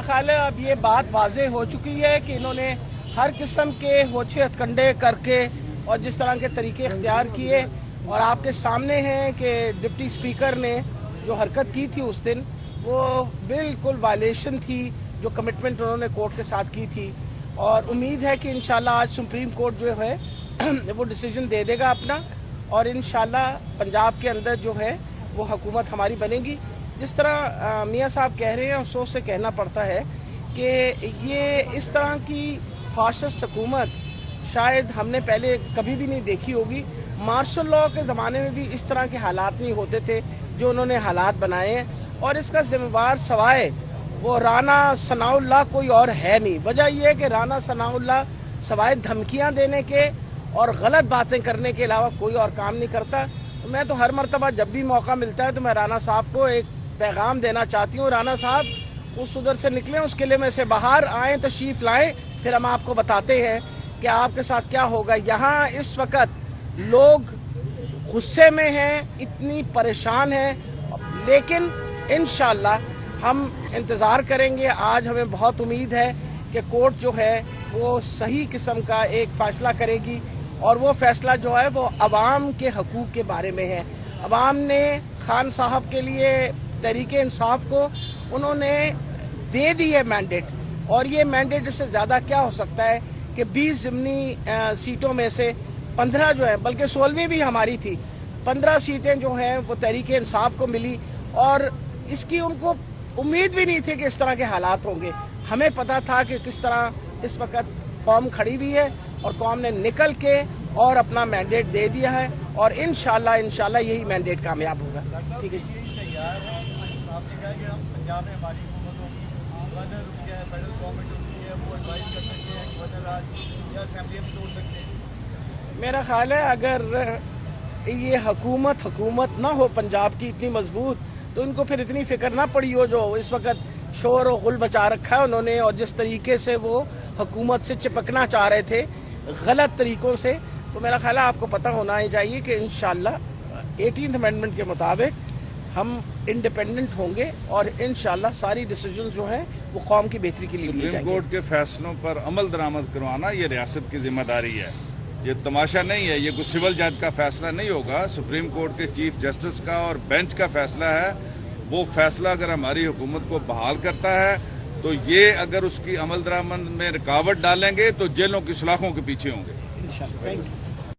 ख्याल है अब ये बात वाज़ेह हो चुकी है कि इन्होंने हर किस्म के होछे हथकंडे करके और जिस तरह के तरीके इख्तियार किए और आपके सामने हैं कि डिप्टी स्पीकर ने जो हरकत की थी उस दिन वो बिल्कुल वायलेशन थी जो कमिटमेंट उन्होंने कोर्ट के साथ की थी। और उम्मीद है कि इंशाल्लाह आज सुप्रीम कोर्ट जो है वो डिसीजन दे देगा अपना और इंशाल्लाह पंजाब के अंदर जो है वो हुकूमत हमारी बनेगी। जिस तरह मियाँ साहब कह रहे हैं अफसोस से कहना पड़ता है कि ये इस तरह की फाशिस्ट हुकूमत शायद हमने पहले कभी भी नहीं देखी होगी। मार्शल लॉ के ज़माने में भी इस तरह के हालात नहीं होते थे जो उन्होंने हालात बनाए हैं और इसका जिम्मेवार सवाए वो राना सनाउल्लाह कोई और है नहीं। वजह यह है कि राना सनाउल्लाह सवाए धमकियां देने के और गलत बातें करने के अलावा कोई और काम नहीं करता। मैं तो हर मरतबा जब भी मौका मिलता है तो मैं राना साहब को एक पैगाम देना चाहती हूँ, राना साहब उस उधर से निकलें, उसके लिए में से बाहर आएँ, तशरीफ लाएं, फिर हम आपको बताते हैं कि आपके साथ क्या होगा। यहाँ इस वक्त लोग गुस्से में हैं, इतनी परेशान हैं, लेकिन इंशाल्लाह हम इंतज़ार करेंगे। आज हमें बहुत उम्मीद है कि कोर्ट जो है वो सही किस्म का एक फ़ैसला करेगी और वो फैसला जो है वो अवाम के हकूक़ के बारे में है। अवाम ने खान साहब के लिए तहरीके इंसाफ को उन्होंने दे दी है मैंडेट और ये मैंडेट इससे ज़्यादा क्या हो सकता है कि 20 ज़िमनी सीटों में से 15 जो है, बल्कि 16वीं भी हमारी थी, 15 सीटें जो हैं वो तहरीके इंसाफ को मिली और इसकी उनको उम्मीद भी नहीं थी कि इस तरह के हालात होंगे। हमें पता था कि किस तरह इस वक्त कौम खड़ी हुई है और कौम ने निकल के और अपना मैंडेट दे दिया है और इंशाल्लाह यही मैंडेट कामयाब होगा। ठीक है। मेरा ख्याल है अगर ये हुकूमत ना हो पंजाब की इतनी मजबूत तो इनको फिर इतनी फिक्र ना पड़ी हो जो इस वक्त शोर और गुल बचा रखा है उन्होंने और जिस तरीके से वो हुकूमत से चिपकना चाह रहे थे गलत तरीकों से। तो मेरा ख्याल है आपको पता होना ही चाहिए कि इंशाल्लाह 18th अमेंडमेंट के मुताबिक हम इंडिपेंडेंट होंगे और इंशाल्लाह सारी डिसीजन जो है वो कौम की बेहतरी के लिए सुप्रीम कोर्ट के फैसलों पर अमल दरामद करवाना ये रियासत की जिम्मेदारी है, ये तमाशा नहीं है, ये कोई सिविल जज का फैसला नहीं होगा। सुप्रीम कोर्ट के चीफ जस्टिस का और बेंच का फैसला है। वो फैसला अगर हमारी हुकूमत को बहाल करता है तो ये अगर उसकी अमल दरामद में रुकावट डालेंगे तो जेलों की सलाखों के पीछे होंगे। इंशाल्लाह। Thank you.